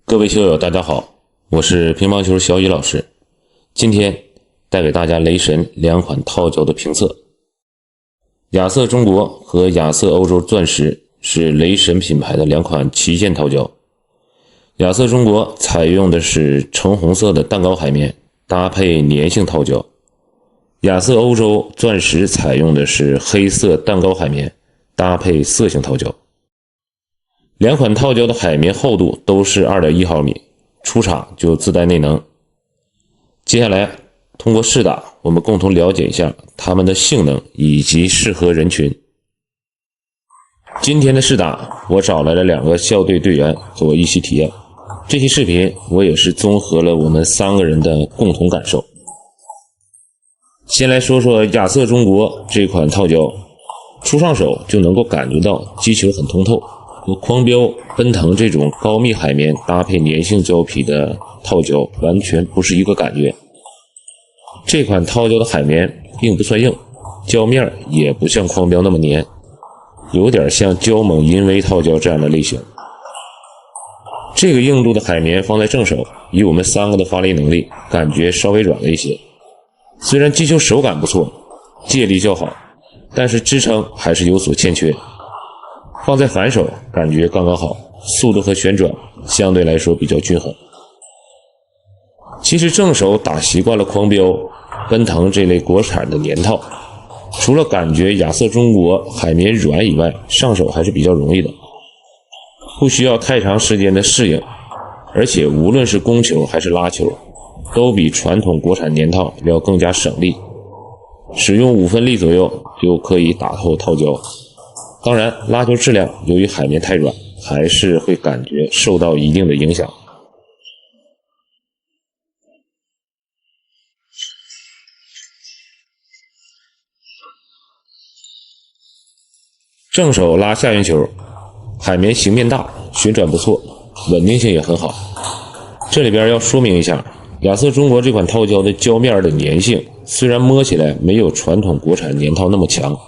各位球友大家好，我是乒乓球小乙老师。今天带给大家雷神两款套胶的评测。亚瑟中国和亚瑟欧洲钻石是雷神品牌的两款旗舰套胶。亚瑟中国采用的是橙红色的蛋糕海绵搭配粘性套胶，亚瑟欧洲钻石采用的是黑色蛋糕海绵搭配色性套胶。两款套胶的海绵厚度都是 2.1 毫米，出厂就自带内能。接下来通过试打，我们共同了解一下它们的性能以及适合人群。今天的试打，我找来了2个校队队员和我一起体验。这期视频我也是综合了我们3个人的共同感受。先来说说亚瑟中国这款套胶，初上手就能够感觉到击球很通透，和狂飙、奔腾这种高密海绵搭配粘性胶皮的套胶完全不是一个感觉。这款套胶的海绵并不算硬，胶面也不像狂飙那么粘，有点像胶猛银威套胶这样的类型。这个硬度的海绵放在正手，以我们3个的发力能力，感觉稍微软了一些。虽然击球手感不错，借力较好，但是支撑还是有所欠缺。放在反手感觉刚刚好，速度和旋转相对来说比较均衡。其实正手打习惯了狂飙、奔腾这类国产的粘套，除了感觉亚瑟中国海绵软以外，上手还是比较容易的，不需要太长时间的适应，而且无论是攻球还是拉球，都比传统国产粘套要更加省力，使用5分力左右就可以打透套胶。当然拉球质量由于海绵太软，还是会感觉受到一定的影响。正手拉下旋球，海绵形面大，旋转不错，稳定性也很好。这里边要说明一下，亚瑟中国这款套胶的胶面的粘性虽然摸起来没有传统国产粘套那么强，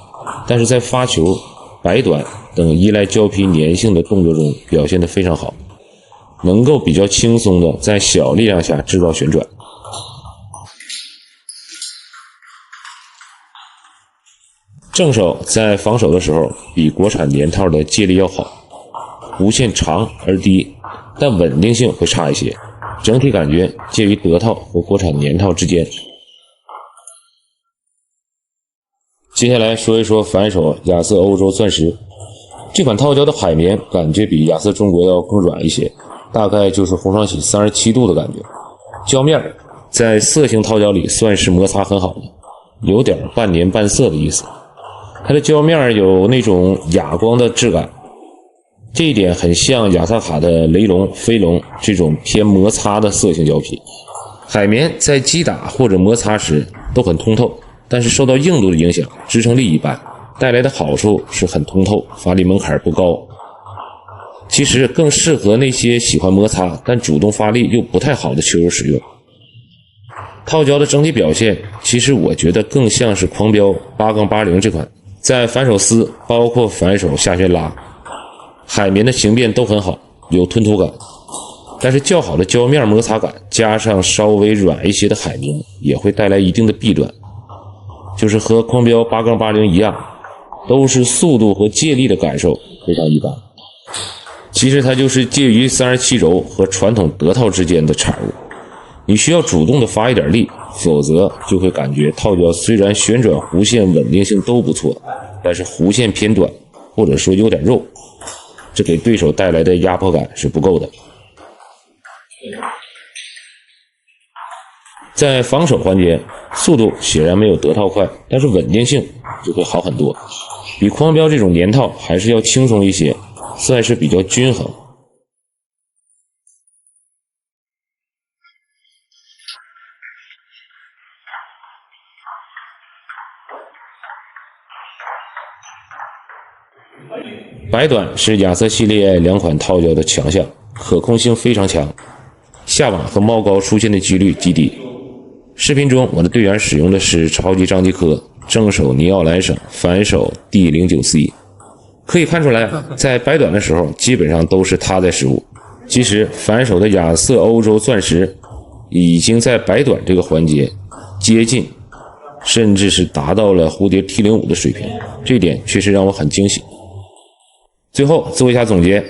但是在发球、摆短等依赖胶皮粘性的动作中表现得非常好，能够比较轻松的在小力量下制造旋转。正手在防守的时候比国产粘套的借力要好，弧线长而低，但稳定性会差一些，整体感觉介于德套和国产粘套之间。接下来说一说反手亚瑟欧洲钻石，这款套胶的海绵感觉比亚瑟中国要更软一些，大概就是红双喜37度的感觉。胶面在色性套胶里算是摩擦很好的，有点半粘半色的意思。它的胶面有那种哑光的质感，这一点很像雅萨卡的雷龙、飞龙这种偏摩擦的色性胶皮。海绵在击打或者摩擦时都很通透，但是受到硬度的影响，支撑力一般，带来的好处是很通透，发力门槛不高。其实更适合那些喜欢摩擦但主动发力又不太好的球友使用。套胶的整体表现，其实我觉得更像是狂飙8-80这款，在反手撕包括反手下旋拉，海绵的形变都很好，有吞吐感，但是较好的胶面摩擦感加上稍微软一些的海绵，也会带来一定的弊端，就是和狂飙8-80一样，都是速度和借力的感受非常一般。其实它就是介于37轴和传统德套之间的产物，你需要主动的发一点力，否则就会感觉套胶虽然旋转弧线稳定性都不错，但是弧线偏短，或者说有点肉，这给对手带来的压迫感是不够的。在防守环节，速度显然没有德套快，但是稳定性就会好很多，比狂飙这种粘套还是要轻松一些，算是比较均衡。摆短是亚瑟系列2款套胶的强项，可控性非常强，下网和猫高出现的几率极低。视频中我的队员使用的是超级张继科，正手尼奥兰省，反手 D09C。可以看出来，在摆短的时候基本上都是他在失误，其实反手的亚瑟欧洲钻石已经在摆短这个环节接近，甚至是达到了蝴蝶 T05 的水平，这点确实让我很惊喜。最后做一下总结，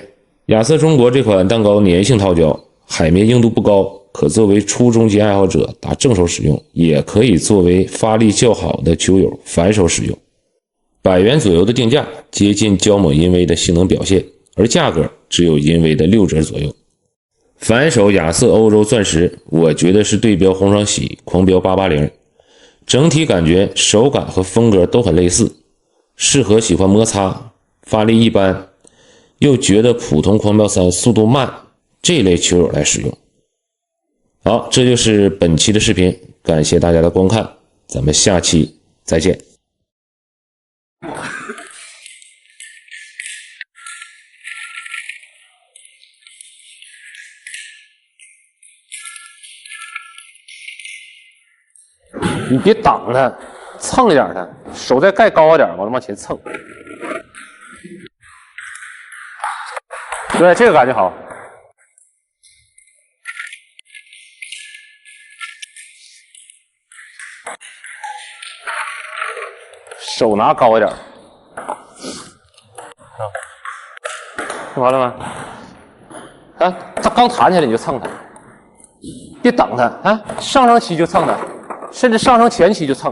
亚瑟中国这款蛋糕粘性套胶，海绵硬度不高，可作为初中级爱好者打正手使用，也可以作为发力较好的球友反手使用。100元左右的定价，接近胶抹银威的性能表现，而价格只有银威的6折左右。反手亚瑟欧洲钻石，我觉得是对标红双喜狂飙880，整体感觉手感和风格都很类似，适合喜欢摩擦、发力一般又觉得普通狂飙3速度慢这类球友来使用。好，这就是本期的视频，感谢大家的观看，咱们下期再见。你别挡它，蹭一点它，手再盖高一点，往前蹭。对，这个感觉好。手拿高一点。看完了吗？啊，它刚弹起来你就蹭它，别等它啊，上升期就蹭它。甚至上升前期就蹭，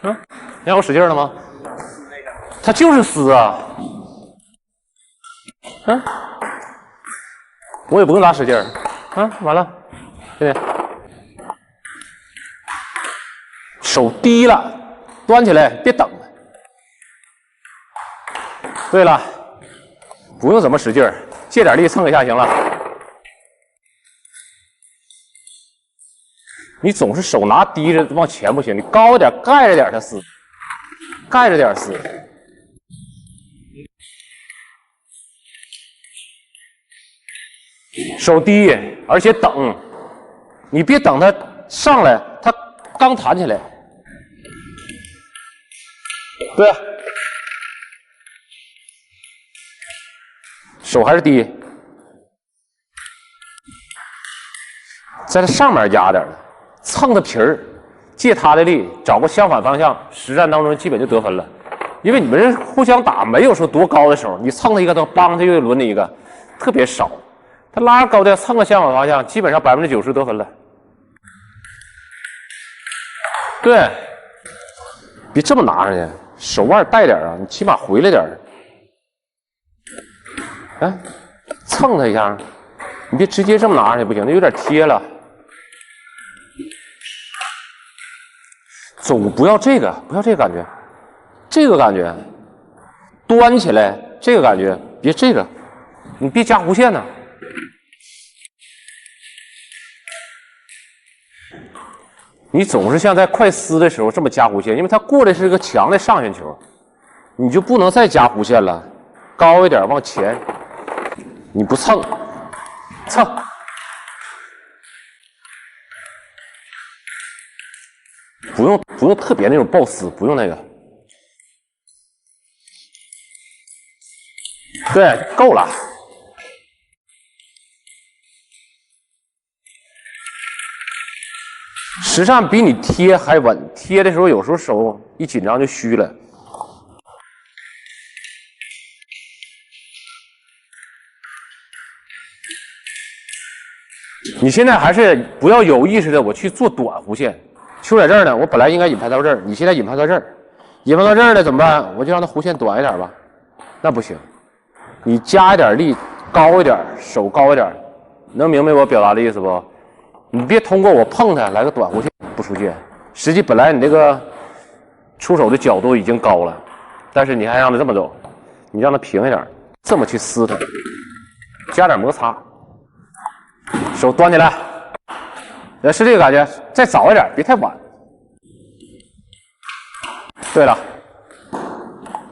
你看我使劲了吗？它就是撕啊，我也不用咋使劲完了，对不对？手低了，端起来，别等了。对了，不用怎么使劲，借点力蹭一下行了。你总是手拿低着往前不行，你高一点，盖着点它撕，盖着点撕。手低，而且等，你别等它上来，它刚弹起来。对，手还是低，在它上面压点的。蹭的皮儿，借他的力，找个相反方向，实战当中基本就得分了。因为你们这互相打，没有说多高的时候，你蹭他一个，他帮他又抡你一个，特别少。他拉高的蹭个相反方向，基本上90%得分了。对，别这么拿上去，手腕带点啊，你起码回来点。蹭他一下，你别直接这么拿上去不行，那有点贴了。总不要这个，不要这个感觉，这个感觉，端起来这个感觉，别这个，你别加弧线呢。你总是像在快撕的时候这么加弧线，因为它过来是个强的上旋球，你就不能再加弧线了，高一点往前，你不蹭，蹭。不用特别那种爆撕，不用那个。对，够了。实战比你贴还稳，贴的时候有时候手一紧张就虚了。你现在还是不要有意识的我去做短弧线。球在这儿呢，我本来应该引拍到这儿，你现在引拍到这儿，引拍到这儿了怎么办？我就让它弧线短一点吧，那不行，你加一点力，高一点，手高一点，能明白我表达的意思不？你别通过我碰它来个短弧线不出界，实际本来你这个出手的角度已经高了，但是你还让它这么走，你让它平一点，这么去撕它，加点摩擦，手端起来。是这个感觉，再早一点，别太晚。对了，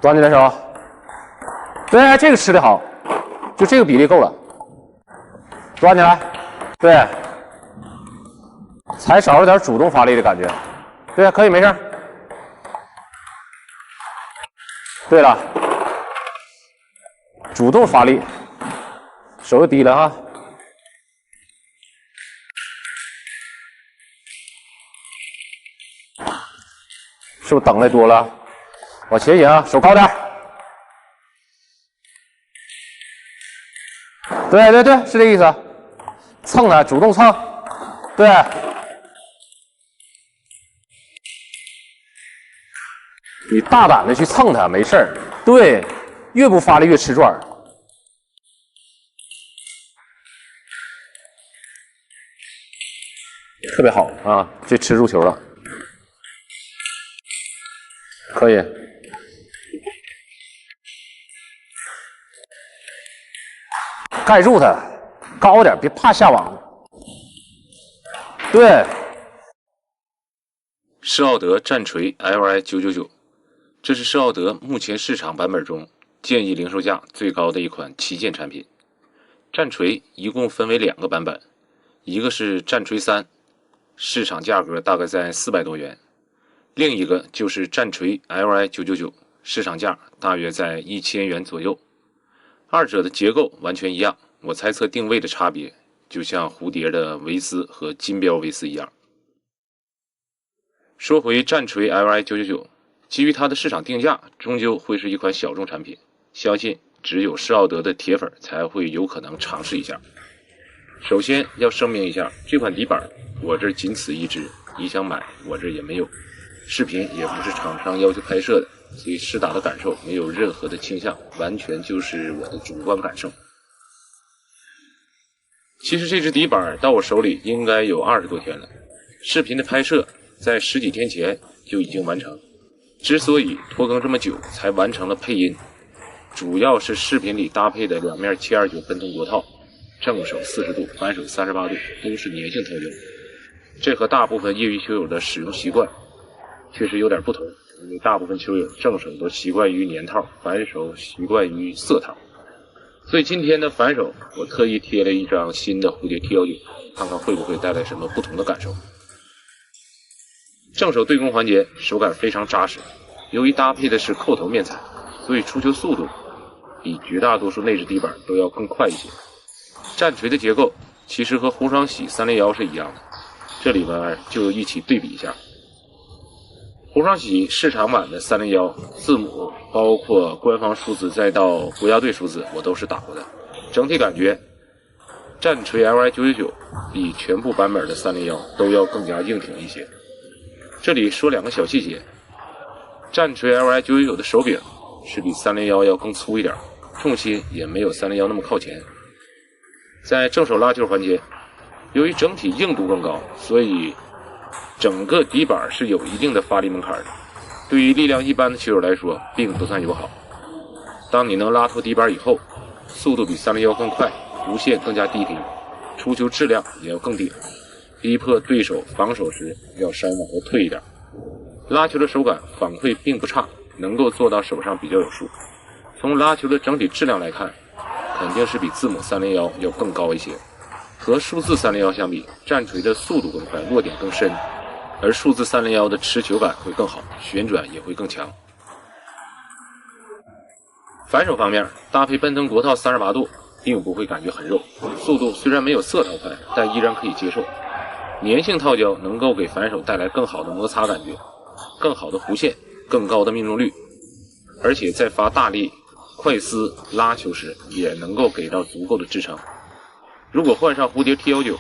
端起来手，对，这个吃的好，就这个比例够了。端起来，对，才少了点主动发力的感觉。对，可以，没事。对了，主动发力，手又低了哈。是不是等的多了？往前引啊，手高点。对对对，是这意思。蹭它，主动蹭。对。你大胆的去蹭它，没事儿。对，越不发力越吃转。特别好啊，这吃住球了。可以，盖住它，高点，别怕下网。对，施奥德战锤 Li 999，这是施奥德目前市场版本中建议零售价最高的一款旗舰产品。战锤一共分为2个版本，一个是战锤3，市场价格大概在400多元。另一个就是战锤 Li 999，市场价大约在1000元左右。二者的结构完全一样，我猜测定位的差别就像蝴蝶的维斯和金标维斯一样。说回战锤 Li 999，基于它的市场定价，终究会是一款小众产品，相信只有施奥德的铁粉才会有可能尝试一下。首先要声明一下，这款底板我这仅此一支，你想买我这也没有。视频也不是厂商要求拍摄的，所以试打的感受没有任何的倾向，完全就是我的主观感受。其实这只底板到我手里应该有20多天了，视频的拍摄在10几天前就已经完成。之所以拖更这么久才完成了配音，主要是视频里搭配的2面729奔腾国套，正手40度，反手38度，都是粘性套胶。这和大部分业余球友的使用习惯确实有点不同，因为大部分球友正手都习惯于粘套，反手习惯于色套。所以今天的反手，我特意贴了一张新的蝴蝶 T19，看看会不会带来什么不同的感受。正手对攻环节手感非常扎实，由于搭配的是扣头面材，所以出球速度比绝大多数内置底板都要更快一些。战锤的结构其实和红双喜301是一样的，这里边就一起对比一下。红双喜市场版的301字母，包括官方数字再到国家队数字，我都是打过的。整体感觉，战锤 Li 999比全部版本的301都要更加硬挺一些。这里说2个小细节，战锤 Li 999的手柄是比301要更粗一点，重心也没有301那么靠前。在正手拉球环节，由于整体硬度更高，所以整个底板是有一定的发力门槛的，对于力量一般的球友来说并不算友好。当你能拉脱底板以后，速度比301更快，弧线更加低平，出球质量也要更顶，逼迫对手防守时要稍往后退一点。拉球的手感反馈并不差，能够做到手上比较有数。从拉球的整体质量来看，肯定是比字母301要更高一些。和数字301相比，战锤的速度更快，落点更深，而数字301的持球感会更好，旋转也会更强。反手方面，搭配奔腾国套38度，并不会感觉很肉，速度虽然没有色套快，但依然可以接受。粘性套胶能够给反手带来更好的摩擦感觉，更好的弧线，更高的命中率，而且在发大力快撕拉球时也能够给到足够的支撑。如果换上蝴蝶 T19，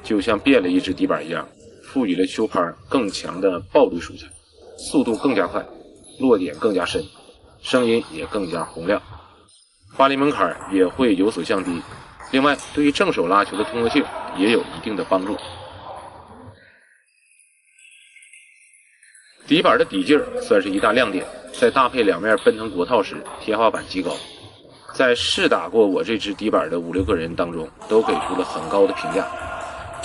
就像变了一只底板一样，赋予了球拍更强的爆率属性，速度更加快，落点更加深，声音也更加洪亮，发力门槛也会有所降低。另外，对于正手拉球的通过性也有一定的帮助。底板的底劲算是一大亮点，在搭配2面奔腾国套时，天花板极高。在试打过我这支底板的5、6个人当中，都给出了很高的评价。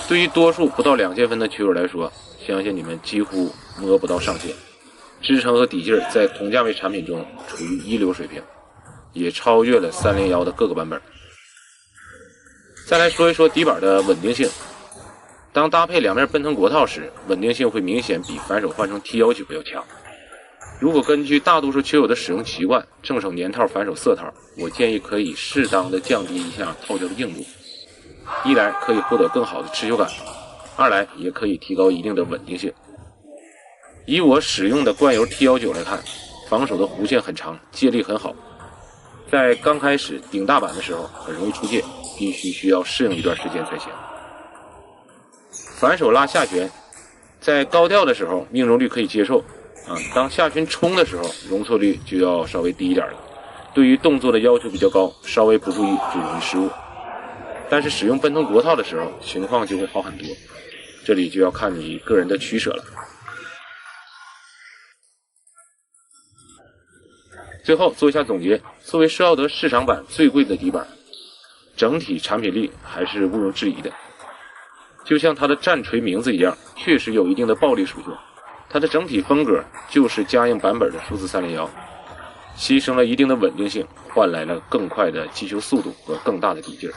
对于多数不到2000分的球友来说，相信你们几乎摸不到上限。支撑和底劲在同价位产品中处于一流水平，也超越了301的各个版本。再来说一说底板的稳定性。当搭配2面奔腾国套时，稳定性会明显比反手换成 T19要强。如果根据大多数球友的使用习惯，正手粘套，反手色套，我建议可以适当的降低一下套胶的硬度，一来可以获得更好的持久感，二来也可以提高一定的稳定性。以我使用的惯油 T19来看，防守的弧线很长，借力很好，在刚开始顶大板的时候很容易出界，需要适应一段时间才行。反手拉下旋，在高调的时候命中率可以接受当下旋冲的时候容错率就要稍微低一点了，对于动作的要求比较高，稍微不注意就容易失误。但是使用奔腾国套的时候情况就会好很多，这里就要看你个人的取舍了。最后做一下总结，作为施奥德市场版最贵的底板，整体产品力还是毋庸置疑的。就像它的战锤名字一样，确实有一定的暴力属性。它的整体风格就是嘉应版本的数字301，牺牲了一定的稳定性，换来了更快的击球速度和更大的底劲儿。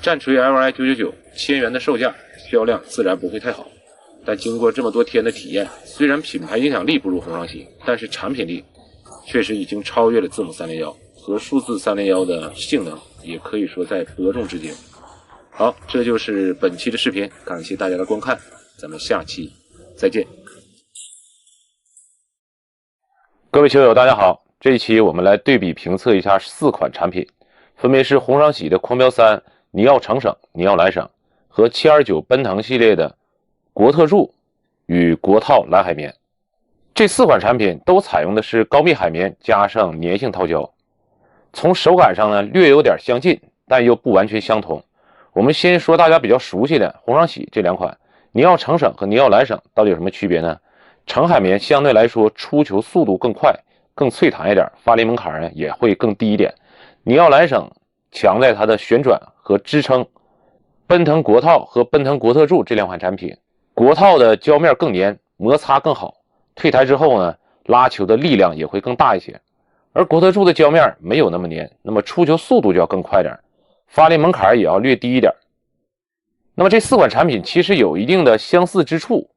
战锤 LI 9991000元的售价，销量自然不会太好，但经过这么多天的体验，虽然品牌影响力不如红双喜，但是产品力确实已经超越了字母301，和数字301的性能也可以说在伯仲之间。好，这就是本期的视频，感谢大家的观看，咱们下期再见。各位球友大家好，这一期我们来对比评测一下4款产品，分别是红双喜的狂飙3、尼奥成省、尼奥蓝省和729奔腾系列的国特助与国套蓝海绵。这4款产品都采用的是高密海绵加上粘性套胶，从手感上呢略有点相近，但又不完全相同。我们先说大家比较熟悉的红双喜这2款，尼奥成省和尼奥蓝省到底有什么区别呢？成海绵相对来说出球速度更快，更脆弹一点，发力门槛呢也会更低一点。尼奥蓝省强在它的旋转和支撑。奔腾国套和奔腾国特助这2款产品，国套的胶面更粘，摩擦更好，退台之后呢拉球的力量也会更大一些，而国特助的胶面没有那么粘，那么出球速度就要更快点，发力门槛也要略低一点。那么这4款产品其实有一定的相似之处，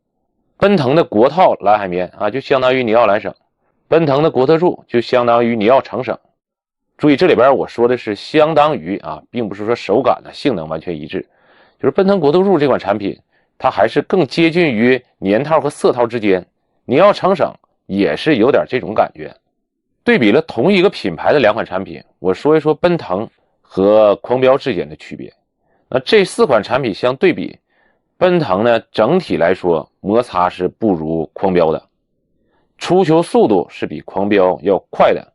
奔腾的国套蓝海绵就相当于尼奥蓝省，奔腾的国特助就相当于尼奥成省。注意这里边我说的是相当于并不是说手感的性能完全一致，就是奔腾国特助这款产品它还是更接近于粘套和色套之间，尼奥成省也是有点这种感觉。对比了同一个品牌的2款产品，我说一说奔腾和狂飙之间的区别。那这4款产品相对比，奔腾呢整体来说摩擦是不如狂飙的，出球速度是比狂飙要快的，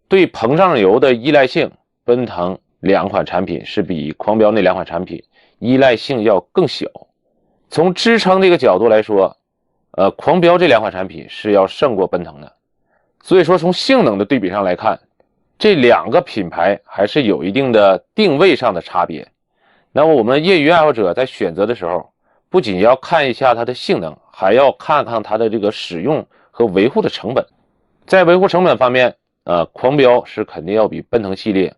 对膨胀油的依赖性，奔腾2款产品是比狂飙那2款产品依赖性要更小。从支撑这个角度来说，狂飙这2款产品是要胜过奔腾的。所以说从性能的对比上来看，这2个品牌还是有一定的定位上的差别。那么我们业余爱好者在选择的时候，不仅要看一下它的性能，还要看看它的这个使用和维护的成本。在维护成本方面，狂飙是肯定要比奔腾系列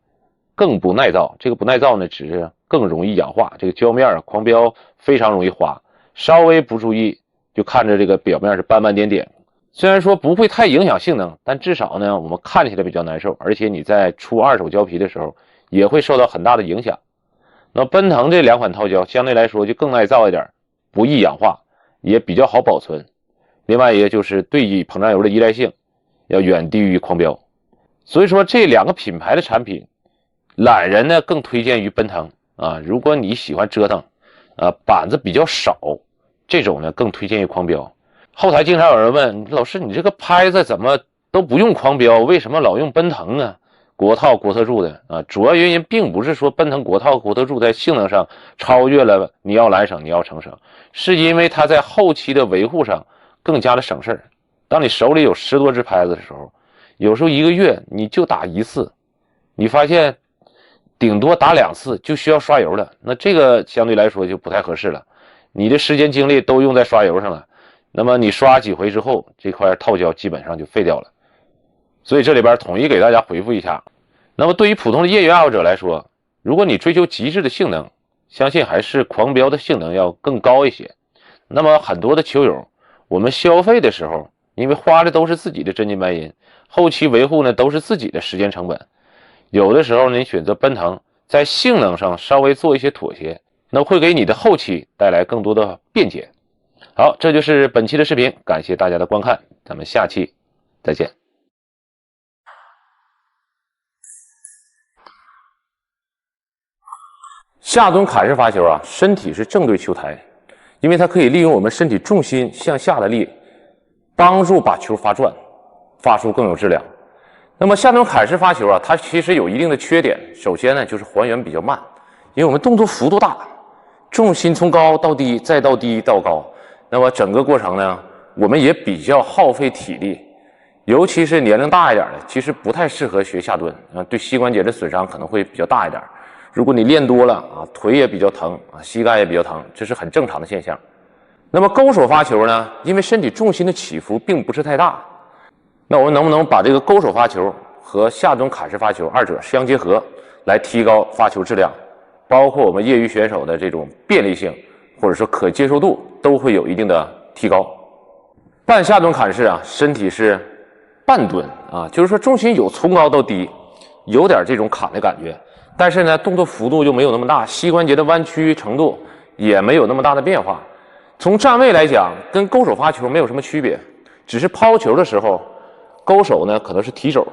更不耐造。这个不耐造呢，只是更容易氧化。这个胶面狂飙非常容易滑，稍微不注意就看着这个表面是斑斑点点。虽然说不会太影响性能，但至少呢我们看起来比较难受，而且你在出二手胶皮的时候也会受到很大的影响。那奔腾这2款套胶相对来说就更耐造一点，不易氧化，也比较好保存。另外一个就是对膨胀油的依赖性要远低于狂飙。所以说这2个品牌的产品，懒人呢更推荐于奔腾如果你喜欢折腾板子比较少，这种呢更推荐于狂飙。后台经常有人问老师，你这个拍子怎么都不用狂飙，为什么老用奔腾呢？国套国特助的主要原因并不是说奔腾国套国特助在性能上超越了尼奥蓝省尼奥成省，是因为它在后期的维护上更加的省事。当你手里有10多只拍子的时候，有时候1个月你就打1次，你发现顶多打2次就需要刷油了，那这个相对来说就不太合适了，你的时间精力都用在刷油上了，那么你刷几回之后，这块套胶基本上就废掉了。所以这里边统一给大家回复一下。那么对于普通的业余爱好者来说，如果你追求极致的性能，相信还是狂飙的性能要更高一些。那么很多的球友，我们消费的时候，因为花的都是自己的真金白银，后期维护呢都是自己的时间成本。有的时候你选择奔腾，在性能上稍微做一些妥协，那会给你的后期带来更多的便捷。好，这就是本期的视频，感谢大家的观看，咱们下期再见。下蹲砍式发球啊，身体是正对球台，因为它可以利用我们身体重心向下的力，帮助把球发转，发出更有质量。那么下蹲砍式发球啊，它其实有一定的缺点。首先呢，就是还原比较慢，因为我们动作幅度大，重心从高到低，再到低到高，那么整个过程呢，我们也比较耗费体力，尤其是年龄大一点的，其实不太适合学下蹲啊，对膝关节的损伤可能会比较大一点。如果你练多了啊，腿也比较疼啊，膝盖也比较疼，这是很正常的现象。那么勾手发球呢，因为身体重心的起伏并不是太大，那我们能不能把这个勾手发球和下蹲砍式发球二者相结合，来提高发球质量，包括我们业余选手的这种便利性或者说可接受度都会有一定的提高。半下蹲砍式啊，身体是半蹲啊，就是说重心有从高到低，有点这种砍的感觉。但是呢，动作幅度又没有那么大，膝关节的弯曲程度也没有那么大的变化。从站位来讲，跟勾手发球没有什么区别，只是抛球的时候，勾手呢可能是提肘，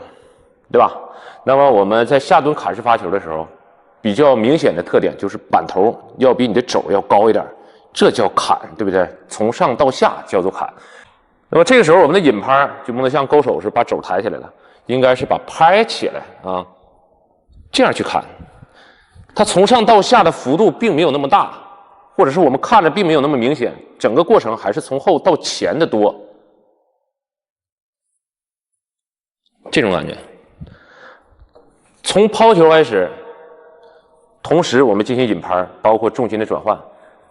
对吧？那么我们在下蹲砍式发球的时候，比较明显的特点就是板头要比你的肘要高一点，这叫砍，对不对？从上到下叫做砍。那么这个时候我们的引拍就不能像勾手是把肘抬起来了，应该是把拍起来啊。这样去砍，它从上到下的幅度并没有那么大，或者是我们看着并没有那么明显，整个过程还是从后到前的多，这种感觉。从抛球开始，同时我们进行引拍，包括重心的转换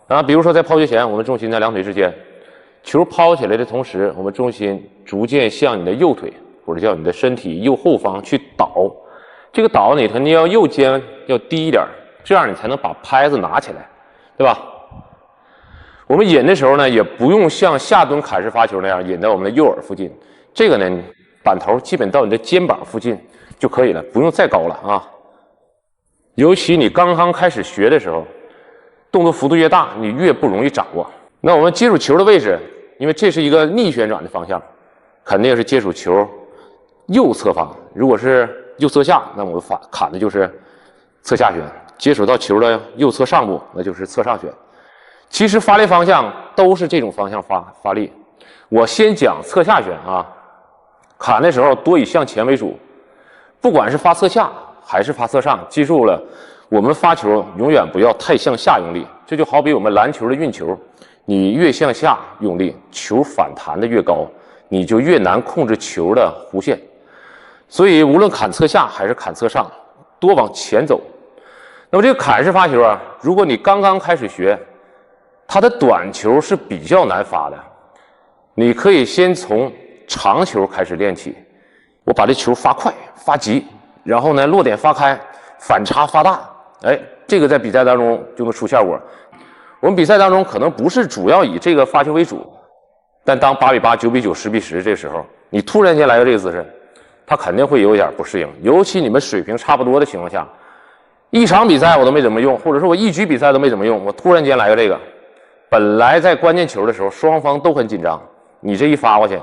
啊，比如说在抛球前，我们重心在两腿之间，球抛起来的同时，我们重心逐渐向你的右腿或者叫你的身体右后方去倒。这个倒你肯定要右肩要低一点，这样你才能把拍子拿起来，对吧？我们引的时候呢，也不用像下蹲砍式发球那样引到我们的右耳附近，这个呢，板头基本到你的肩膀附近就可以了，不用再高了啊。尤其你刚刚开始学的时候，动作幅度越大，你越不容易掌握。那我们接触球的位置，因为这是一个逆旋转的方向，肯定是接触球右侧方。如果是右侧下，那我们砍的就是侧下旋；接触到球的右侧上部，那就是侧上旋。其实发力方向都是这种方向发力。我先讲侧下旋啊，砍的时候多以向前为主，不管是发侧下还是发侧上，记住了，我们发球永远不要太向下用力。这就好比我们篮球的运球，你越向下用力，球反弹的越高，你就越难控制球的弧线。所以无论砍侧下还是砍侧上，多往前走。那么这个砍式发球啊，如果你刚刚开始学，它的短球是比较难发的。你可以先从长球开始练起，我把这球发快发急，然后呢落点发开，反差发大，哎，这个在比赛当中就能出效果。我们比赛当中可能不是主要以这个发球为主，但当8比8、9比9、10比10这时候，你突然间来个这个姿势，他肯定会有点不适应，尤其你们水平差不多的情况下，一场比赛我都没怎么用，或者说我一局比赛都没怎么用，我突然间来个这个，本来在关键球的时候双方都很紧张，你这一发过去，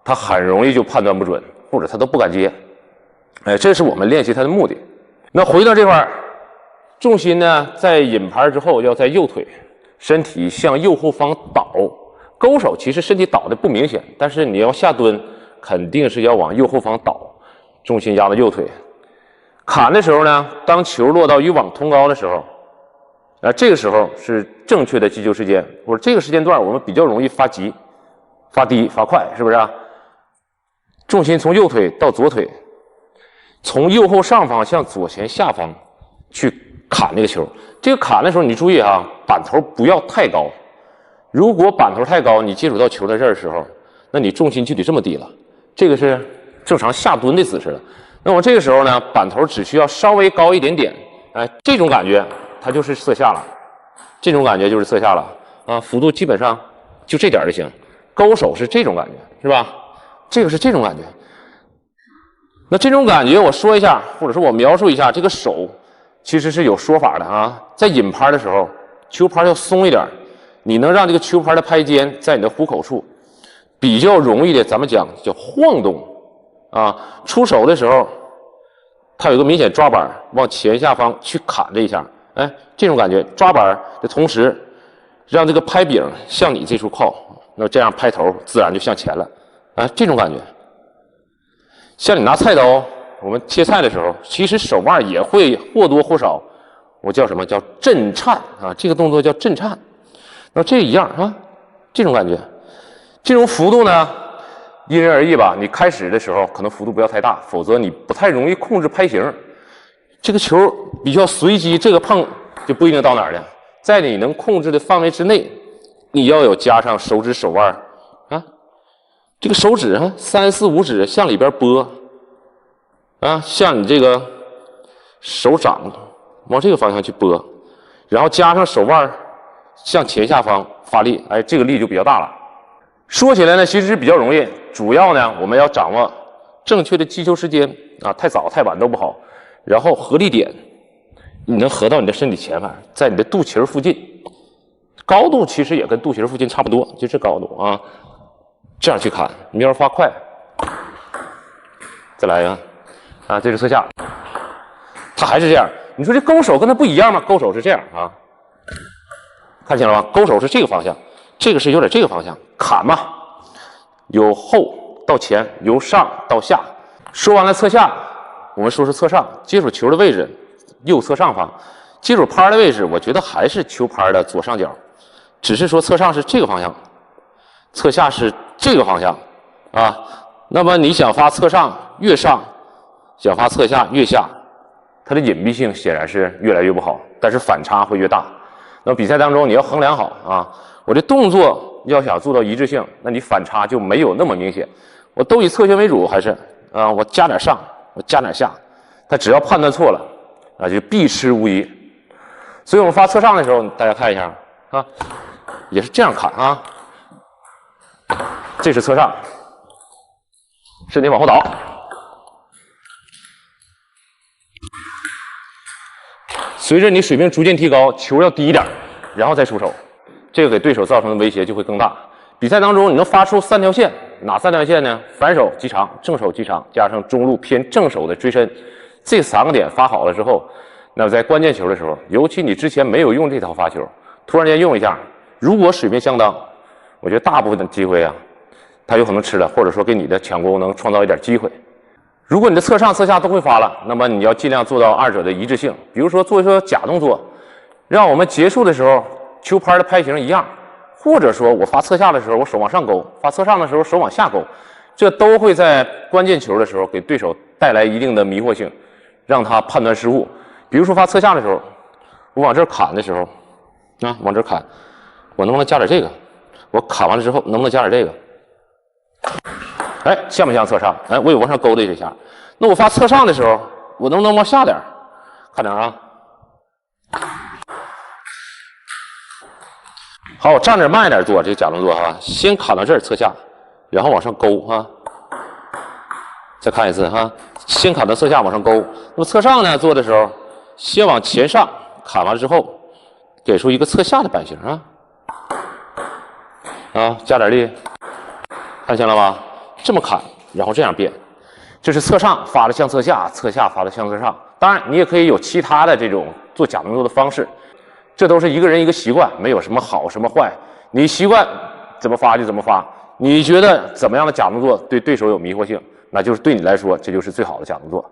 他很容易就判断不准，或者他都不敢接，哎，这是我们练习他的目的。那回到这块儿，重心呢在引拍之后要在右腿，身体向右后方倒，勾手其实身体倒的不明显，但是你要下蹲肯定是要往右后方倒，重心压到右腿。砍的时候呢，当球落到渔网通高的时候，这个时候是正确的击球时间，或者这个时间段我们比较容易发急、发低、发快，是不是啊？重心从右腿到左腿，从右后上方向左前下方去砍那个球。这个砍的时候你注意啊，板头不要太高。如果板头太高，你接触到球在这儿的时候，那你重心就得这么低了。这个是正常下蹲的姿势了。那么这个时候呢，板头只需要稍微高一点点，哎，这种感觉它就是侧下了，这种感觉就是侧下了啊，幅度基本上就这点就行，勾手是这种感觉，是吧？这个是这种感觉。那这种感觉我说一下，或者说我描述一下，这个手其实是有说法的啊。在引拍的时候，球拍要松一点，你能让这个球拍的拍尖在你的虎口处比较容易的，咱们讲叫晃动啊。出手的时候，它有一个明显抓板，往前下方去砍这一下，哎，这种感觉抓板的同时，让这个拍柄向你这处靠，那这样拍头自然就向前了，哎，这种感觉。像你拿菜刀，我们切菜的时候，其实手腕也会或多或少，我叫什么叫震颤啊？这个动作叫震颤。那这一样啊，这种感觉，这种幅度呢，因人而异吧。你开始的时候可能幅度不要太大，否则你不太容易控制拍型。这个球比较随机，这个碰就不一定到哪儿了。在你能控制的范围之内，你要有加上手指手腕啊。这个手指啊，3、4、5指向里边拨，啊，向你这个手掌往这个方向去拨，然后加上手腕向前下方发力，哎，这个力就比较大了。说起来呢，其实是比较容易，主要呢我们要掌握正确的击球时间啊，太早太晚都不好。然后合力点，你能合到你的身体前面，在你的肚脐附近，高度其实也跟肚脐附近差不多，就这高度啊。这样去砍，你要是发快，再来一个，啊，这是侧下，它还是这样。你说这勾手跟它不一样吗？勾手是这样啊，看清了吗？勾手是这个方向，这个是有点这个方向。砍嘛，由后到前，由上到下。说完了侧下，我们说是侧上，接触球的位置，右侧上方，接触拍的位置，我觉得还是球拍的左上角，只是说侧上是这个方向。侧下是这个方向啊，那么你想发侧上越上，想发侧下越下，它的隐蔽性显然是越来越不好，但是反差会越大。那么比赛当中你要衡量好啊，我这动作要想做到一致性，那你反差就没有那么明显。我都以侧旋为主，还是啊，我加点上，我加点下，他只要判断错了啊，就必失无疑。所以我们发侧上的时候，大家看一下啊，也是这样砍啊。这是侧上，身体往后倒，随着你水平逐渐提高，球要低一点，然后再出手，这个给对手造成的威胁就会更大。比赛当中你能发出3条线，哪3条线呢？反手击长，正手击长，加上中路偏正手的追身，这3个点发好了之后，那么在关键球的时候，尤其你之前没有用这套发球，突然间用一下，如果水平相当，我觉得大部分的机会啊。他有可能吃了，或者说给你的抢攻能创造一点机会。如果你的侧上侧下都会发了，那么你要尽量做到2者的一致性。比如说做一个假动作，让我们结束的时候球拍的拍型一样，或者说我发侧下的时候我手往上勾，发侧上的时候手往下勾，这都会在关键球的时候给对手带来一定的迷惑性，让他判断失误。比如说发侧下的时候，我往这儿砍的时候，啊，往这儿砍，我能不能加点这个？我砍完了之后能不能加点这个？哎，像不像侧上？哎，我有往上勾的这下。那我发侧上的时候，我能不能往下点？看点啊。好，我站着慢一点做这个假动作哈，先砍到这儿侧下，然后往上勾哈。再看一次哈，先砍到侧下往上勾。那么侧上呢，做的时候，先往前上砍完了之后，给出一个侧下的版型啊。啊，加点力。看清了吗？这么砍，然后这样变，这是侧上发的向侧下，侧下发的向侧上。当然，你也可以有其他的这种做假动作的方式，这都是一个人一个习惯，没有什么好什么坏。你习惯怎么发就怎么发，你觉得怎么样的假动作对对手有迷惑性，那就是对你来说这就是最好的假动作。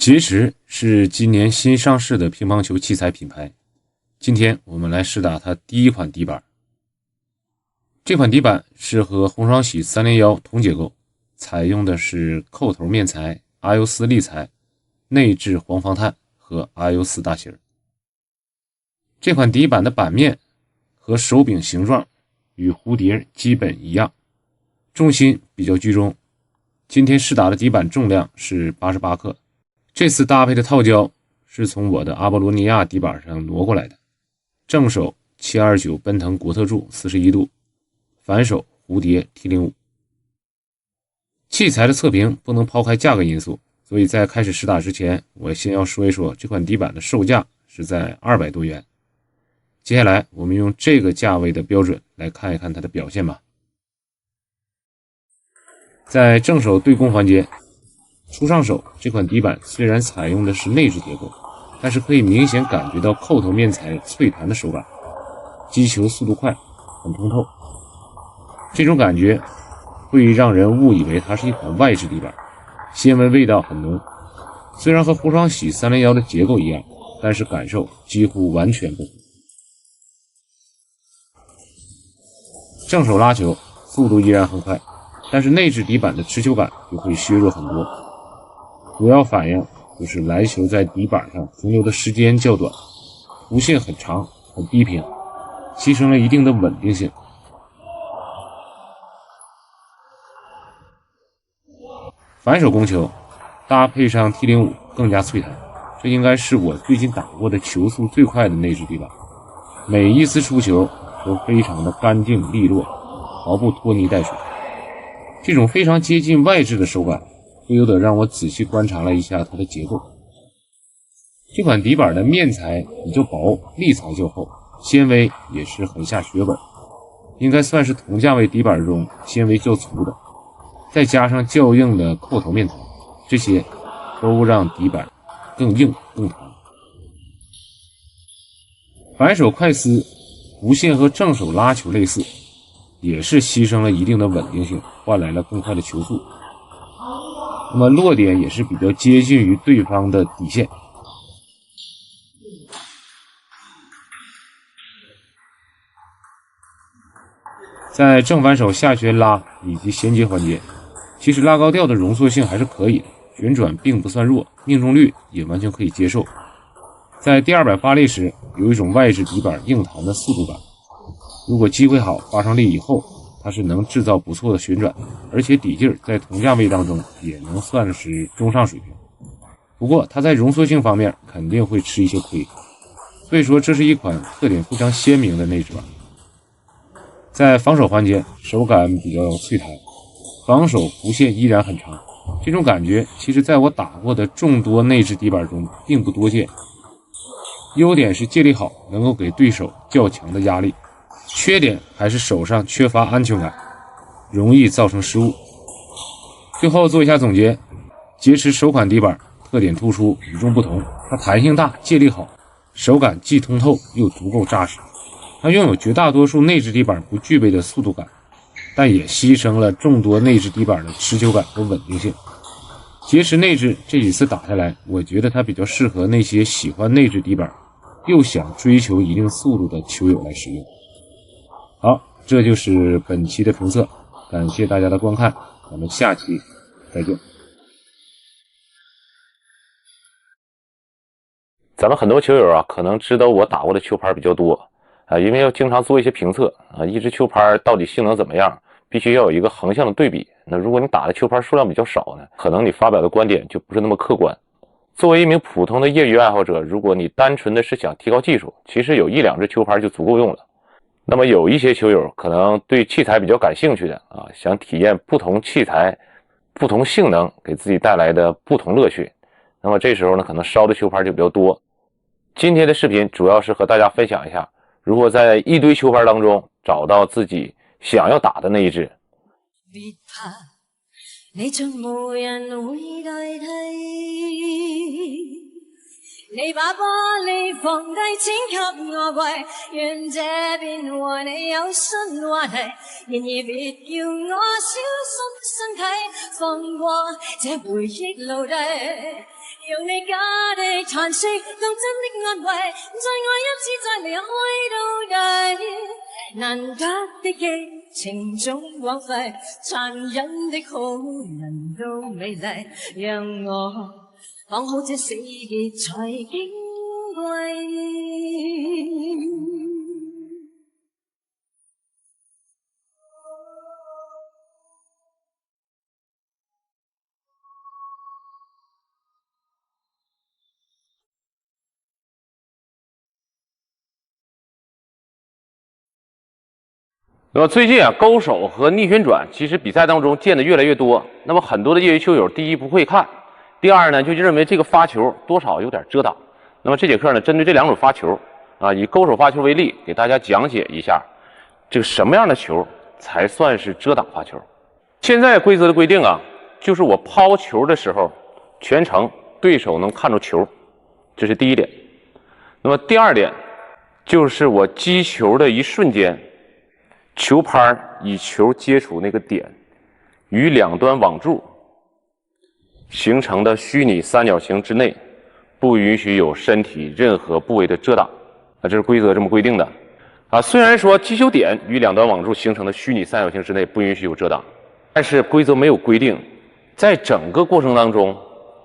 捷驰是今年新上市的乒乓球器材品牌，今天我们来试打它第一款底板。这款底板是和红双喜301同结构，采用的是扣头面材 RU4 立材，内置黄防碳和 RU4 大芯。这款底板的板面和手柄形状与蝴蝶基本一样，重心比较居中。今天试打的底板重量是88克。这次搭配的套胶是从我的阿波罗尼亚底板上挪过来的，正手729奔腾国特铸41度，反手蝴蝶 T05。器材的测评不能抛开价格因素，所以在开始试打之前，我先要说一说这款底板的售价是在200多元。接下来我们用这个价位的标准来看一看它的表现吧。在正手对攻环节，初上手这款底板虽然采用的是内置结构，但是可以明显感觉到扣头面材脆弹的手感，击球速度快，很通透。这种感觉会让人误以为它是一款外置底板，纤维味道很浓。虽然和红双喜301的结构一样，但是感受几乎完全不同。正手拉球速度依然很快，但是内置底板的持球感就会削弱很多。主要反应就是来球在底板上停留的时间较短，弧线很长，很低平，牺牲了一定的稳定性。反手攻球搭配上 T05 更加脆弹，这应该是我最近打过的球速最快的内置底板，每一次出球都非常的干净利落，毫不拖泥带水。这种非常接近外置的手感，不由得让我仔细观察了一下它的结构。这款底板的面材比较薄，立材较厚，纤维也是很下血本，应该算是同价位底板中纤维较粗的。再加上较硬的扣头面材，这些都让底板更硬更弹。反手快撕弧线和正手拉球类似，也是牺牲了一定的稳定性，换来了更快的球速。那么落点也是比较接近于对方的底线。在正反手下旋拉以及衔接环节，其实拉高吊的容错性还是可以的，旋转并不算弱，命中率也完全可以接受。在第200发力时，有一种外置底板硬弹的速度感，如果机会好发上力以后，它是能制造不错的旋转，而且底劲在同价位当中也能算是中上水平。不过它在容错性方面肯定会吃一些亏，所以说这是一款特点非常鲜明的内置板。在防守环节，手感比较脆弹，防守弧线依然很长，这种感觉其实在我打过的众多内置底板中并不多见。优点是借力好，能够给对手较强的压力，缺点还是手上缺乏安全感，容易造成失误。最后做一下总结，捷驰首款底板特点突出，与众不同，它弹性大，借力好，手感既通透又足够扎实。它拥有绝大多数内置底板不具备的速度感，但也牺牲了众多内置底板的持久感和稳定性。捷驰内置这几次打下来，我觉得它比较适合那些喜欢内置底板又想追求一定速度的球友来使用。好，这就是本期的评测，感谢大家的观看，咱们下期再见。咱们很多球友啊，可能知道我打过的球拍比较多啊，因为要经常做一些评测啊，一支球拍到底性能怎么样，必须要有一个横向的对比。那如果你打的球拍数量比较少呢，可能你发表的观点就不是那么客观。作为一名普通的业余爱好者，如果你单纯的是想提高技术，其实有1-2支球拍就足够用了。那么有一些球友可能对器材比较感兴趣的啊，想体验不同器材、不同性能给自己带来的不同乐趣，那么这时候呢，可能烧的球拍就比较多。今天的视频主要是和大家分享一下，如何在一堆球拍当中找到自己想要打的那一支。別怕，你像無人會代替。你把玻璃放低，請給我跪，願這邊和你有新話題。然而別叫我小心身體，放過這回憶奴隸。用你假的叹息当真的安慰，再爱一次再离开到底，难得的激情总枉费，残忍的好人都美丽，让我讲好这死结才矜贵。那么最近啊，勾手和逆旋转其实比赛当中见的越来越多。那么很多的业余球友，第一不会看，第二呢就认为这个发球多少有点遮挡。那么这节课呢，针对这两种发球啊，以勾手发球为例，给大家讲解一下这个什么样的球才算是遮挡发球。现在规则的规定啊，就是我抛球的时候，全程对手能看着球，这是第一点。那么第二点就是我击球的一瞬间，球拍与球接触那个点与两端网柱形成的虚拟三角形之内，不允许有身体任何部位的遮挡。这是规则这么规定的。虽然说击球点与两端网柱形成的虚拟三角形之内不允许有遮挡，但是规则没有规定，在整个过程当中，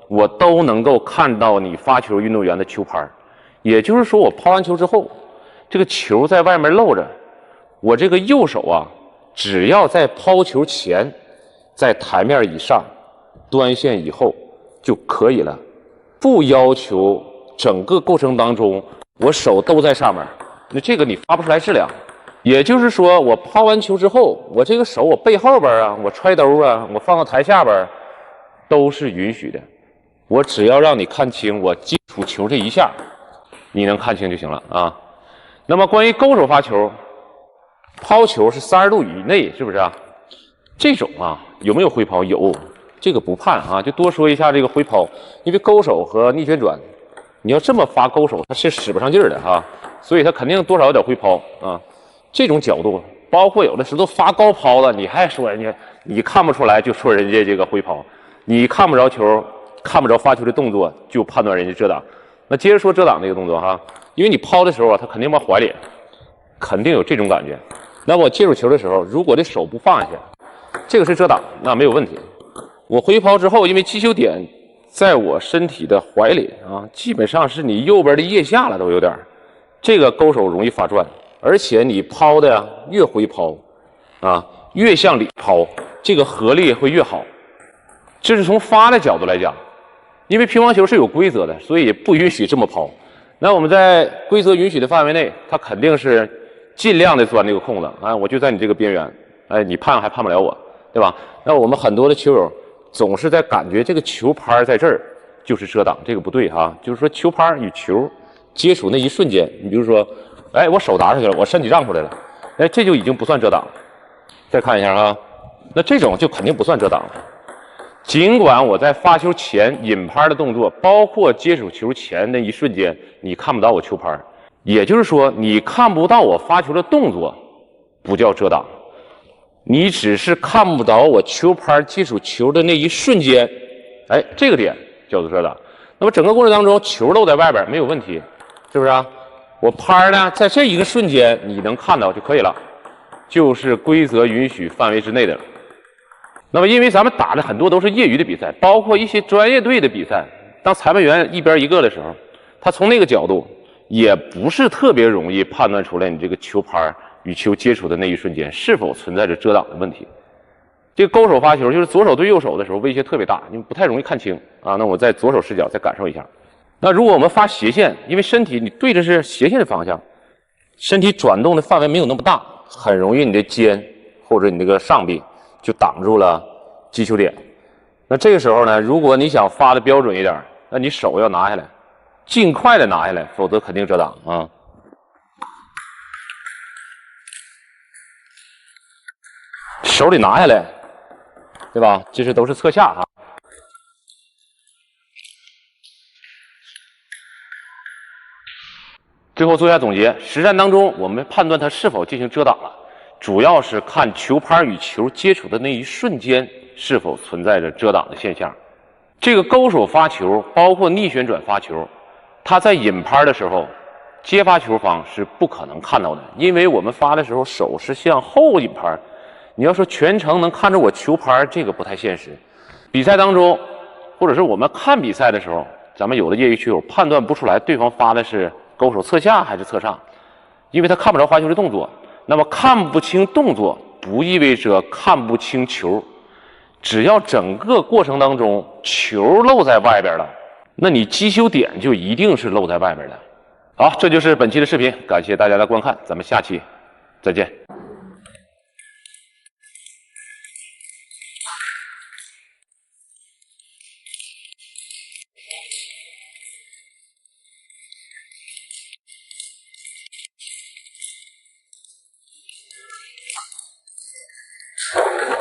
我都能够看到你发球运动员的球拍。也就是说，我抛完球之后，这个球在外面露着。我这个右手啊，只要在抛球前，在台面以上，端线以后就可以了，不要求整个过程当中我手都在上面，那这个你发不出来质量。也就是说，我抛完球之后，我这个手我背后边啊，我揣兜啊，我放到台下边都是允许的。我只要让你看清我接触球这一下，你能看清就行了啊。那么关于勾手发球，抛球是30度以内，是不是啊？这种啊有没有挥抛？有，这个不判啊。就多说一下这个挥抛，因为勾手和逆旋转，你要这么发勾手，它是使不上劲儿的哈，所以它肯定多少有点挥抛啊。这种角度，包括有的时候发高抛了，你还说人家你看不出来，就说人家这个挥抛，你看不着球，看不着发球的动作，就判断人家遮挡。那接着说遮挡这个动作哈，因为你抛的时候啊，他肯定往怀里，肯定有这种感觉。那我接触球的时候，如果这手不放下，这个是遮挡，那没有问题。我挥抛之后，因为击球点在我身体的怀里啊，基本上是你右边的腋下了，都有点，这个勾手容易发转，而且你抛的呀越挥抛啊，越向里抛，这个合力会越好。这是从发的角度来讲，因为乒乓球是有规则的，所以不允许这么抛。那我们在规则允许的范围内，它肯定是尽量的钻这个空子啊，我就在你这个边缘，哎，你判还判不了我，对吧？那我们很多的球友总是在感觉这个球拍在这儿就是遮挡，这个不对哈。就是说球拍与球接触那一瞬间，你比如说，哎，我手拿上去了，我身体让出来了，哎，这就已经不算遮挡。再看一下啊，那这种就肯定不算遮挡了。尽管我在发球前引拍的动作，包括接触球前那一瞬间，你看不到我球拍。也就是说，你看不到我发球的动作，不叫遮挡，你只是看不到我球拍接触球的那一瞬间，哎，这个点叫做遮挡。那么整个过程当中，球露在外边没有问题，是不是啊？我拍呢，在这一个瞬间你能看到就可以了，就是规则允许范围之内的了。那么因为咱们打的很多都是业余的比赛，包括一些专业队的比赛，当裁判员一边一个的时候，他从那个角度也不是特别容易判断出来你这个球拍与球接触的那一瞬间是否存在着遮挡的问题。这个勾手发球就是左手对右手的时候威胁特别大，你不太容易看清啊。那我在左手视角再感受一下。那如果我们发斜线，因为身体你对着是斜线的方向，身体转动的范围没有那么大，很容易你的肩或者你这个上臂就挡住了击球点。那这个时候呢，如果你想发的标准一点，那你手要拿下来，尽快的拿下来，否则肯定遮挡啊。手里拿下来，对吧？这是都是侧下哈。最后做一下总结，实战当中我们判断它是否进行遮挡了，主要是看球拍与球接触的那一瞬间是否存在着遮挡的现象。这个勾手发球，包括逆旋转发球，它在引拍的时候，接发球方是不可能看到的，因为我们发的时候手是向后引拍。你要说全程能看着我球拍，这个不太现实。比赛当中，或者是我们看比赛的时候，咱们有的业余球友判断不出来对方发的是勾手侧下还是侧上，因为他看不着发球的动作。那么看不清动作，不意味着看不清球。只要整个过程当中球露在外边了，那你击球点就一定是露在外边的。好，这就是本期的视频，感谢大家的观看，咱们下期再见。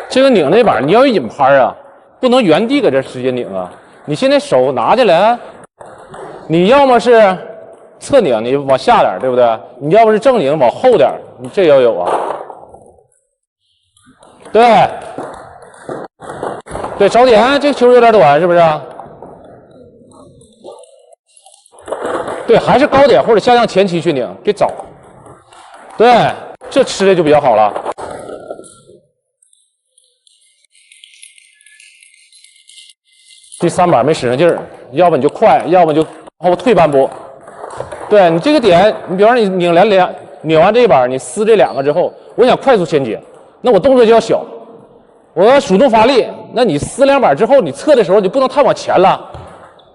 这个拧那板你要有引拍啊，不能原地搁这直接拧啊。你现在手拿起来，你要么是侧拧，你往下点，对不对？你要不是正拧，往后点，你这要有啊。对，对，找点，这球有点短，是不是？对，还是高点或者下降前期去拧，别找。对，这吃的就比较好了。第3板没使上劲儿，要不你就快，要不你就往后退半步。对你这个点，你比方说你拧完这一板，你撕这2个之后，我想快速衔接，那我动作就要小，我要主动发力。那你撕2板之后，你侧的时候你不能太往前了，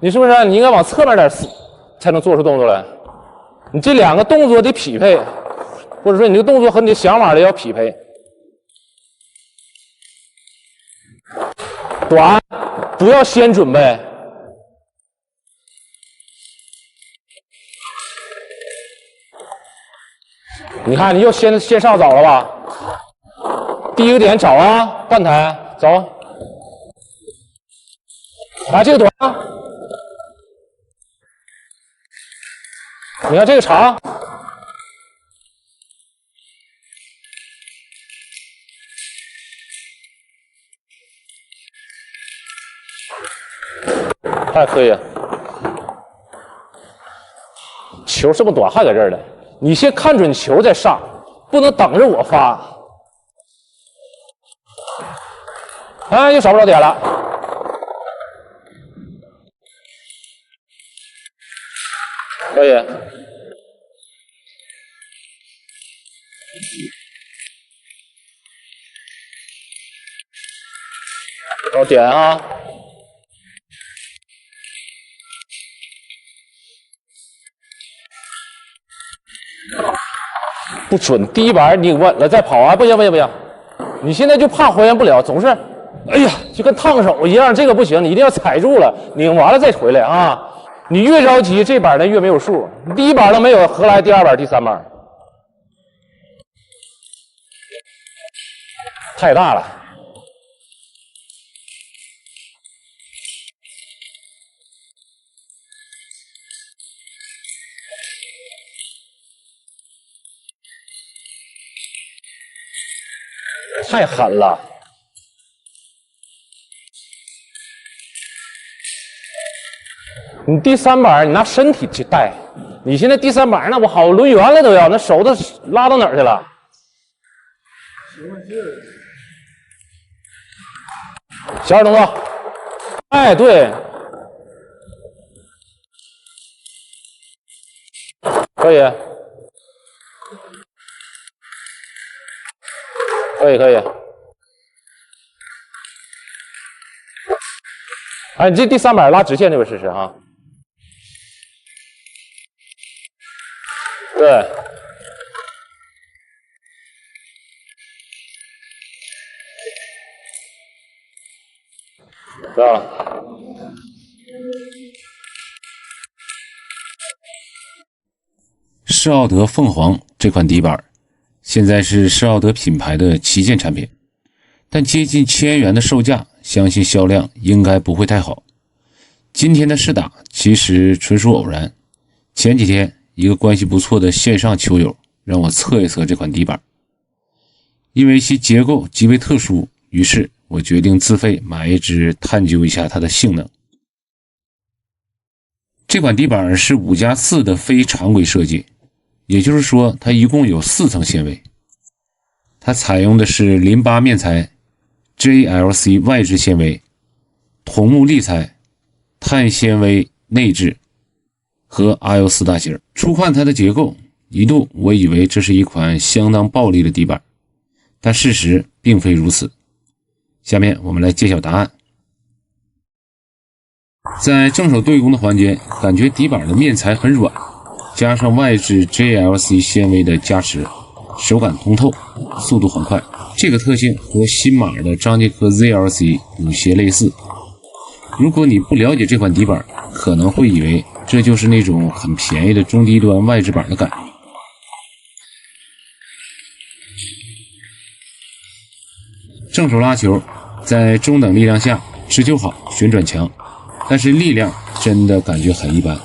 你是不是？你应该往侧面点撕，才能做出动作来。你这2个动作得匹配，或者说你这个动作和你的想法的要匹配。短。不要先准备，你看你又先上早了吧？第一个点找啊，半台走，来这个短，你看这个长。还可以，球这么短还搁这儿呢，你先看准球再上，不能等着我发。哎，又找不着点了。可以。找点啊。不准，第一板拧稳了再跑啊！不行不行不行，你现在就怕还原不了，总是，哎呀，就跟烫手一样，这个不行，你一定要踩住了，拧完了再回来啊！你越着急，这板呢越没有数。第一板都没有，何来第2板、第3板？太大了。太狠了！你第3板你拿身体去带，你现在第3板那我好抡圆了都要，那手都拉到哪儿去了？小点动作，哎，对，可以，可以可以。哎，你这第3板拉直线这边试试啊。对。知道了。施奥德凤凰这款底板，现在是施奥德品牌的旗舰产品，但接近1000元的售价，相信销量应该不会太好。今天的试打其实纯属偶然，前几天一个关系不错的线上球友让我测一测这款底板，因为其结构极为特殊，于是我决定自费买一只探究一下它的性能。这款底板是5+4的非常规设计，也就是说它一共有4层纤维。它采用的是淋巴面材、JLC 外置纤维、桐木立材、碳纤维内置和 IO4 大芯。初看它的结构，一度我以为这是一款相当暴力的底板，但事实并非如此。下面我们来揭晓答案。在正手对攻的环节，感觉底板的面材很软，加上外置 JLC 纤维的加持，手感通透，速度很快。这个特性和新码的张继科 ZLC 有些类似。如果你不了解这款底板，可能会以为这就是那种很便宜的中低端外置板的感觉。正手拉球，在中等力量下持球好，旋转强，但是力量真的感觉很一般。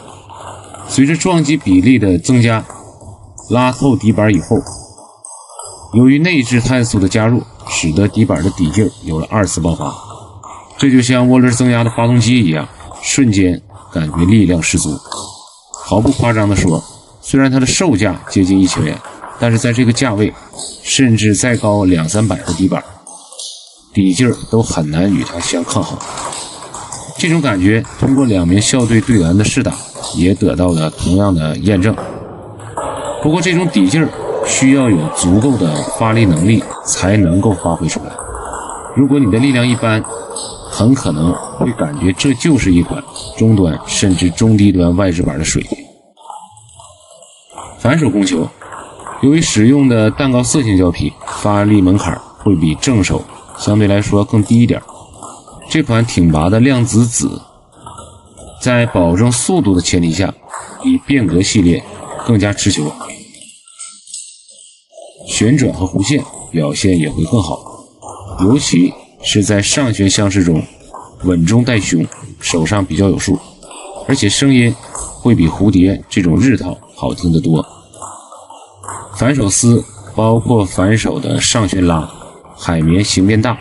随着撞击比例的增加，拉透底板以后，由于内置碳素的加入，使得底板的底劲有了2次爆发。这就像涡轮增压的发动机一样，瞬间感觉力量十足。毫不夸张地说，虽然它的售价接近1000元，但是在这个价位，甚至再高200-300的底板，底劲都很难与它相抗衡。这种感觉通过2名校队队员的试打也得到了同样的验证。不过这种底劲需要有足够的发力能力才能够发挥出来。如果你的力量一般，很可能会感觉这就是一款中端甚至中低端外置板的水平。反手攻球，由于使用的蛋糕色性胶皮，发力门槛会比正手相对来说更低一点。这款挺拔的量子子在保证速度的前提下，比变革系列更加持球，旋转和弧线表现也会更好，尤其是在上旋相式中稳中带凶，手上比较有数，而且声音会比蝴蝶这种日套好听得多。反手丝包括反手的上旋拉、海绵形变大、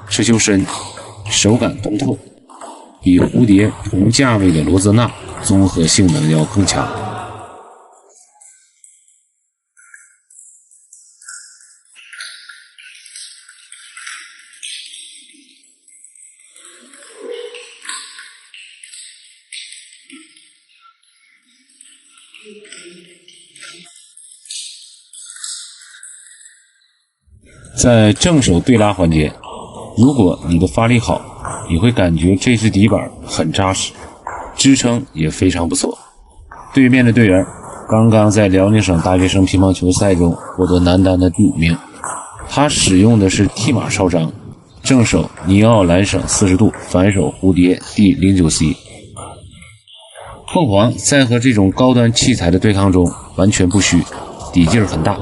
持球深，手感通透，比蝴蝶同价位的罗泽纳综合性能要更强。在正手对拉环节，如果你的发力好，你会感觉这支底板很扎实，支撑也非常不错。对面的队员刚刚在辽宁省大学生乒乓球赛中获得男单的第5名，他使用的是 T 码超张，正手尼奥兰省40度，反手蝴蝶第 09C。 凤凰在和这种高端器材的对抗中完全不虚，底劲很大，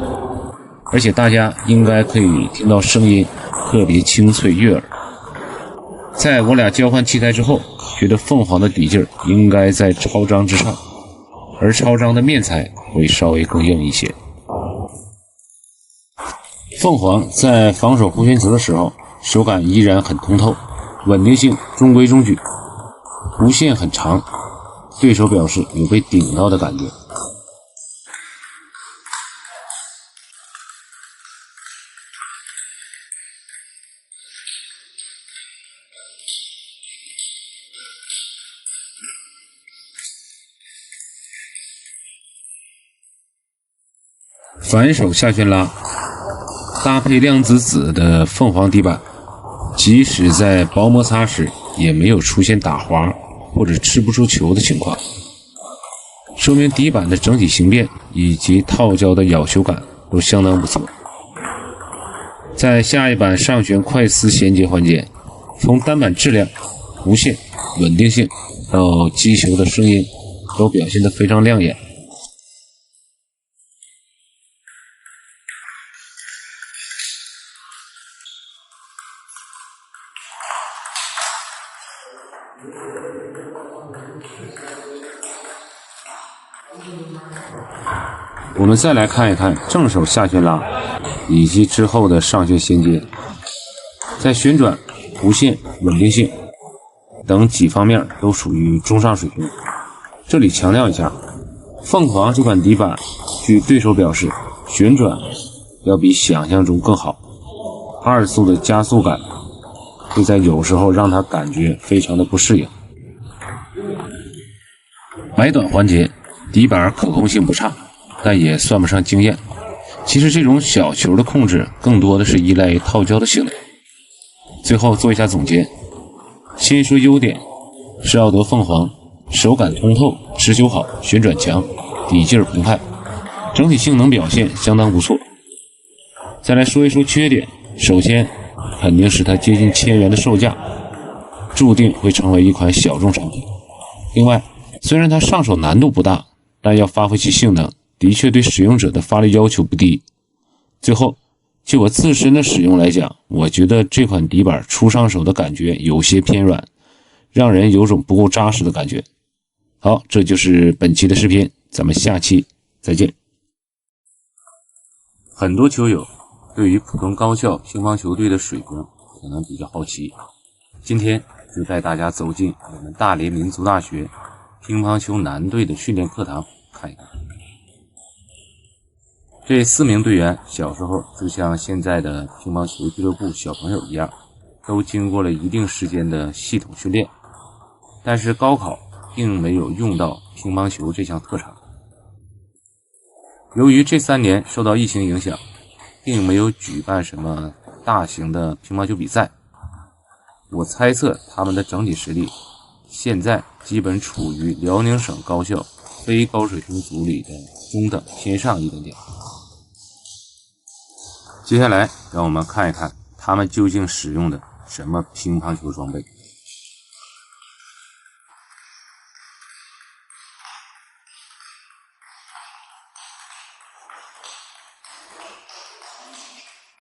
而且大家应该可以听到声音特别清脆悦耳。在我俩交换器材之后，觉得凤凰的底劲应该在超张之上，而超张的面材会稍微更硬一些。凤凰在防守弧旋球的时候，手感依然很通透，稳定性中规中矩，弧线很长，对手表示有被顶到的感觉。反手下旋拉搭配量子子的凤凰底板，即使在薄摩擦时也没有出现打滑或者吃不出球的情况，说明底板的整体形变以及套胶的咬球感都相当不错。在下一板上旋快丝衔接环节，从单板质量、弧线、稳定性到击球的声音都表现得非常亮眼。我们再来看一看正手下旋拉以及之后的上旋衔接，在旋转、弧线、稳定性等几方面都属于中上水平，这里强调一下，凤凰这款底板，据对手表示，旋转要比想象中更好，2速的加速感会在有时候让他感觉非常的不适应。买短环节，底板可控性不差，但也算不上惊艳。其实这种小球的控制更多的是依赖于套胶的性能。最后做一下总结，先说优点，施奥德凤凰手感通透，持久好，旋转强，底劲澎湃，整体性能表现相当不错。再来说一说缺点，首先肯定是它接近1000元的售价，注定会成为一款小众产品。另外，虽然它上手难度不大，但要发挥其性能，的确对使用者的发力要求不低。最后，就我自身的使用来讲，我觉得这款底板初上手的感觉有些偏软，让人有种不够扎实的感觉。好，这就是本期的视频，咱们下期再见。很多球友对于普通高校乒乓球队的水平可能比较好奇，今天就带大家走进我们大连民族大学乒乓球男队的训练课堂看一看。这4名队员小时候就像现在的乒乓球俱乐部小朋友一样，都经过了一定时间的系统训练，但是高考并没有用到乒乓球这项特长。由于这3年受到疫情影响，并没有举办什么大型的乒乓球比赛，我猜测他们的整体实力现在基本处于辽宁省高校非高水平组里的中等偏上一点点。接下来让我们看一看他们究竟使用的什么乒乓球装备。